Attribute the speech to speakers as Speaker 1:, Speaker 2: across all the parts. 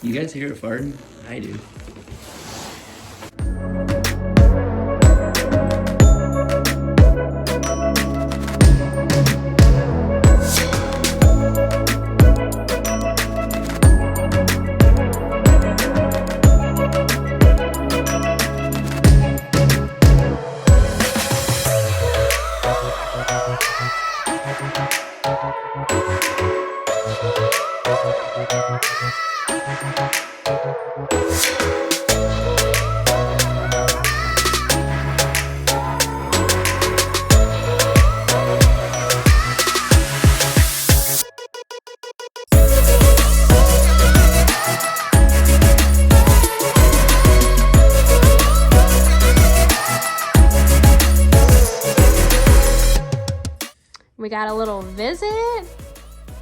Speaker 1: You guys hear it farting? I do.
Speaker 2: We got a little visit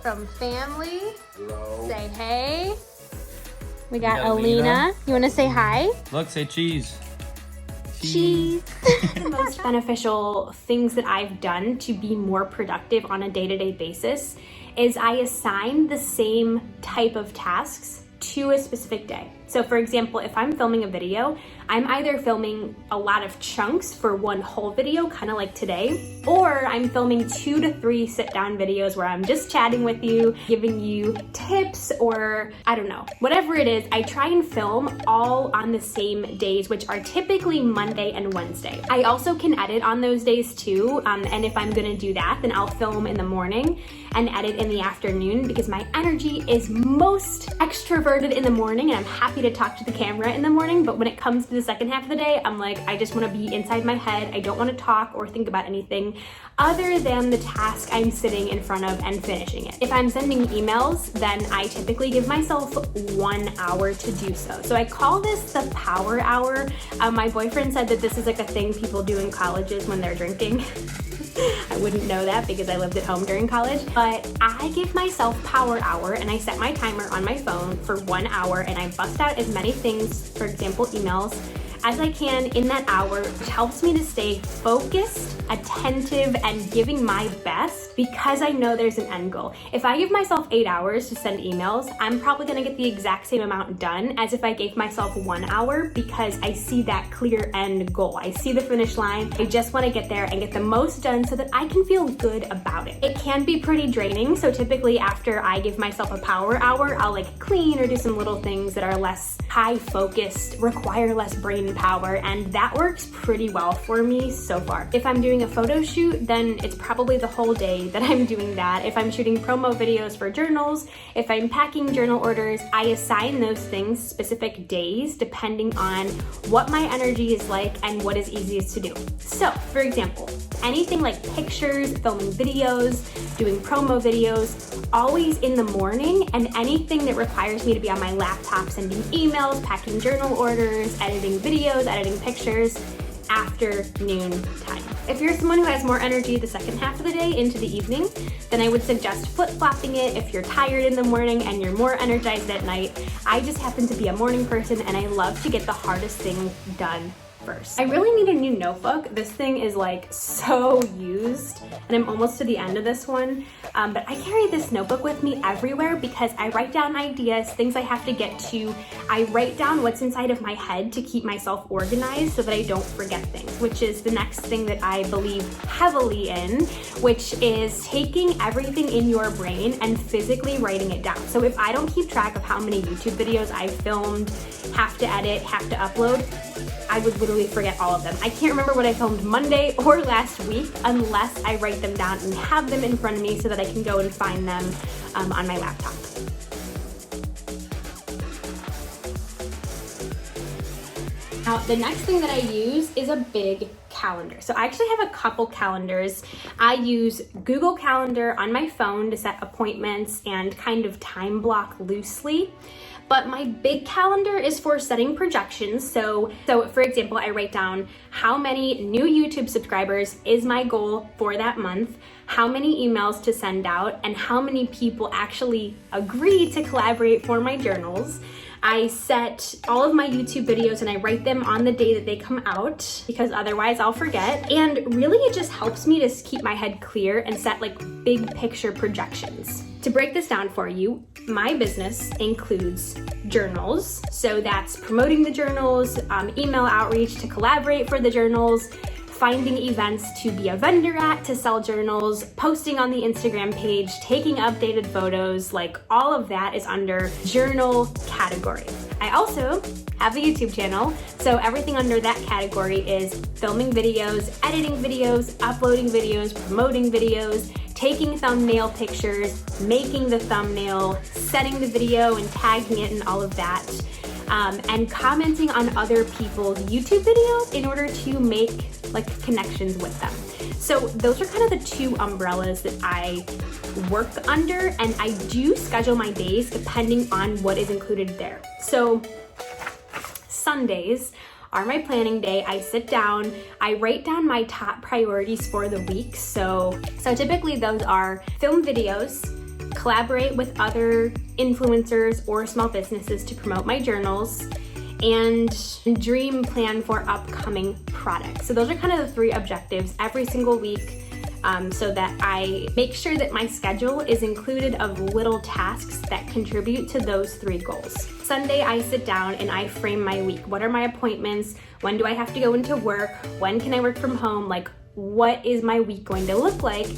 Speaker 2: from family.
Speaker 3: Hello.
Speaker 2: Say hey. We got Alina. You want to say hi?
Speaker 3: Look, say cheese.
Speaker 2: Cheese. The most beneficial things that I've done to be more productive on a day-to-day basis is I assign the same type of tasks to a specific day. So for example, if I'm filming a video, I'm either filming a lot of chunks for one whole video, kind of like today, or I'm filming 2 to 3 sit-down videos where I'm just chatting with you, giving you tips, or I don't know, whatever it is. I try and film all on the same days, which are typically Monday and Wednesday. I also can edit on those days too, and if I'm gonna do that, then I'll film in the morning and edit in the afternoon because my energy is most extroverted in the morning and I'm happy to talk to the camera in the morning, but when it comes to the second half of the day, I'm like, I just want to be inside my head. I don't want to talk or think about anything other than the task I'm sitting in front of and finishing it. If I'm sending emails, then I typically give myself 1 hour to do so. So I call this the power hour. My boyfriend said that this is like a thing people do in colleges when they're drinking. I wouldn't know that because I lived at home during college, but I give myself power hour and I set my timer on my phone for 1 hour and I bust out as many things, for example, emails, as I can in that hour, which helps me to stay focused, attentive, and giving my best because I know there's an end goal. If I give myself 8 hours to send emails, I'm probably gonna get the exact same amount done as if I gave myself 1 hour because I see that clear end goal. I see the finish line. I just wanna get there and get the most done so that I can feel good about it. It can be pretty draining, so typically after I give myself a power hour, I'll like clean or do some little things that are less high focused, require less brain power, and that works pretty well for me so far. If I'm doing a photo shoot, then it's probably the whole day that I'm doing that. If I'm shooting promo videos for journals, if I'm packing journal orders, I assign those things specific days depending on what my energy is like and what is easiest to do. So, for example, anything like pictures, filming videos, doing promo videos, always in the morning, and anything that requires me to be on my laptop sending emails, packing journal orders, editing videos, editing pictures, afternoon time. If you're someone who has more energy the second half of the day into the evening, then I would suggest flip-flopping it. If you're tired in the morning and you're more energized at night, I just happen to be a morning person and I love to get the hardest thing done first. I really need a new notebook. This thing is like so used and I'm almost to the end of this one. But I carry this notebook with me everywhere because I write down ideas, things I have to get to. I write down what's inside of my head to keep myself organized so that I don't forget things, which is the next thing that I believe heavily in, which is taking everything in your brain and physically writing it down. So if I don't keep track of how many YouTube videos I've filmed, have to edit, have to upload, I would literally forget all of them. I can't remember what I filmed Monday or last week unless I write them down and have them in front of me so that I can go and find them on my laptop. Now, the next thing that I use is a big calendar. So I actually have a couple calendars. I use Google Calendar on my phone to set appointments and kind of time block loosely. But my big calendar is for setting projections. So for example, I write down how many new YouTube subscribers is my goal for that month, how many emails to send out, and how many people actually agree to collaborate for my journals. I set all of my YouTube videos and I write them on the day that they come out because otherwise I'll forget. And really it just helps me to keep my head clear and set like big picture projections. To break this down for you, my business includes journals. So that's promoting the journals, email outreach to collaborate for the journals, finding events to be a vendor at to sell journals, posting on the Instagram page, taking updated photos, like all of that is under journal category. I also have a YouTube channel, so everything under that category is filming videos, editing videos, uploading videos, promoting videos, taking thumbnail pictures, making the thumbnail, setting the video and tagging it and all of that. And commenting on other people's YouTube videos in order to make like connections with them. So those are kind of the two umbrellas that I work under, and I do schedule my days depending on what is included there. So Sundays are my planning day. I sit down, I write down my top priorities for the week. So typically those are film videos, collaborate with other influencers or small businesses to promote my journals, and dream plan for upcoming products. So those are kind of the three objectives every single week, so that I make sure that my schedule is included of little tasks that contribute to those three goals. Sunday, I sit down and I frame my week. What are my appointments? When do I have to go into work? When can I work from home? Like, what is my week going to look like?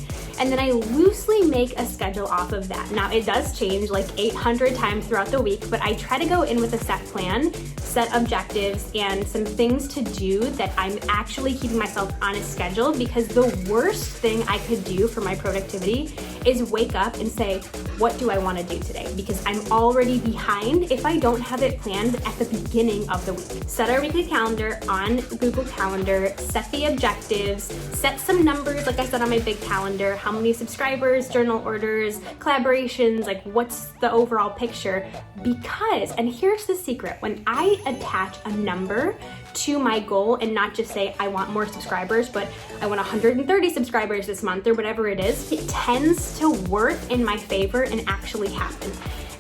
Speaker 2: And then I loosely make a schedule off of that. Now it does change like 800 times throughout the week, but I try to go in with a set plan, set objectives, and some things to do that I'm actually keeping myself on a schedule, because the worst thing I could do for my productivity is wake up and say, what do I want to do today? Because I'm already behind if I don't have it planned at the beginning of the week. Set our weekly calendar on Google Calendar, set the objectives, set some numbers, like I said on my big calendar, how many subscribers, journal orders, collaborations, like what's the overall picture? Because, and here's the secret, when I attach a number to my goal and not just say I want more subscribers, but I want 130 subscribers this month or whatever it is, it tends to work in my favor and actually happen.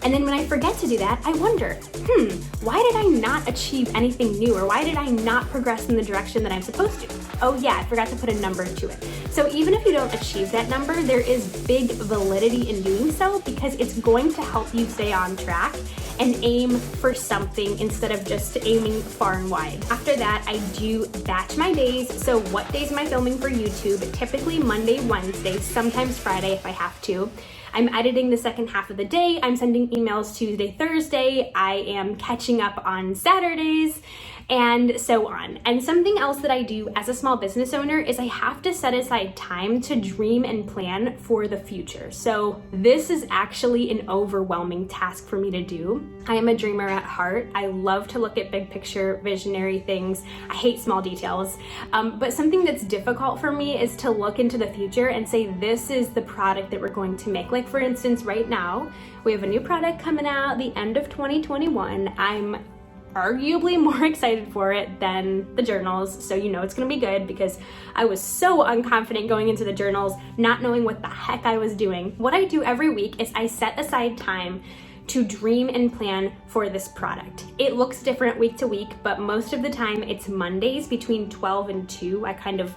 Speaker 2: And then when I forget to do that, I wonder, why did I not achieve anything new, or why did I not progress in the direction that I'm supposed to? Oh yeah, I forgot to put a number to it. So even if you don't achieve that number, there is big validity in doing so, because it's going to help you stay on track and aim for something instead of just aiming far and wide. After that, I do batch my days. So what days am I filming for YouTube? Typically Monday, Wednesday, sometimes Friday if I have to. I'm editing the second half of the day. I'm sending emails Tuesday, Thursday. I am catching up on Saturdays, and so on. And something else that I do as a small business owner is I have to set aside time to dream and plan for the future. So this is actually an overwhelming task for me to do. I am a dreamer at heart. I love to look at big picture, visionary things. I hate small details. But something that's difficult for me is to look into the future and say, this is the product that we're going to make. Like for instance, right now, we have a new product coming out the end of 2021. I'm arguably more excited for it than the journals, so you know it's gonna be good, because I was so unconfident going into the journals, not knowing what the heck I was doing. What I do every week is I set aside time to dream and plan for this product. It looks different week to week, but most of the time it's Mondays between 12 and 2. I kind of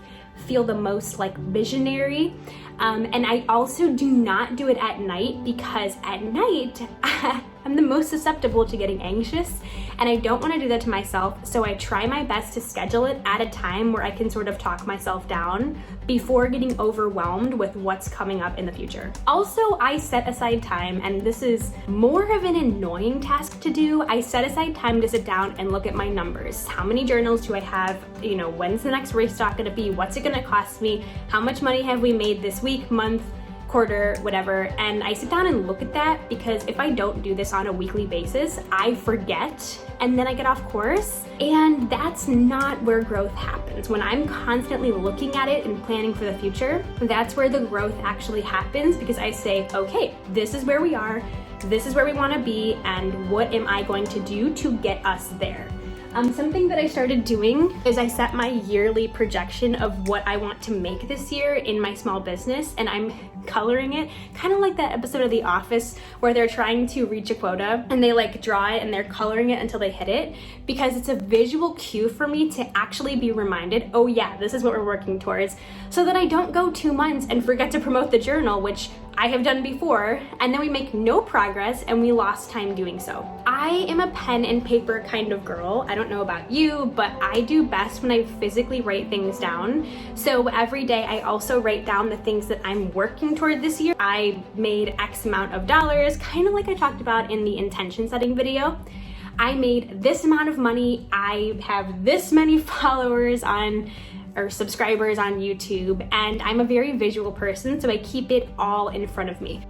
Speaker 2: feel the most like visionary. And I also do not do it at night, because at night I'm the most susceptible to getting anxious, and I don't want to do that to myself. So I try my best to schedule it at a time where I can sort of talk myself down before getting overwhelmed with what's coming up in the future. Also, I set aside time, and this is more of an annoying task to do. I set aside time to sit down and look at my numbers. How many journals do I have? You know, when's the next race stock gonna be? What's it gonna cost me? How much money have we made this week, month, quarter, whatever? And I sit down and look at that, because if I don't do this on a weekly basis, I forget and then I get off course, and that's not where growth happens. When I'm constantly looking at it and planning for the future, that's where the growth actually happens, because I say, okay, this is where we are, this is where we want to be, and what am I going to do to get us there? Something that I started doing is I set my yearly projection of what I want to make this year in my small business, and I'm coloring it, kind of like that episode of The Office where they're trying to reach a quota and they like draw it and they're coloring it until they hit it, because it's a visual cue for me to actually be reminded, oh yeah, this is what we're working towards, so that I don't go 2 months and forget to promote the journal, which I have done before, and then we make no progress and we lost time doing so. I am a pen and paper kind of girl. I don't know about you, but I do best when I physically write things down. So every day I also write down the things that I'm working toward this year. I made X amount of dollars, kind of like I talked about in the intention setting video. I made this amount of money. I have this many followers or subscribers on YouTube, and I'm a very visual person, so I keep it all in front of me.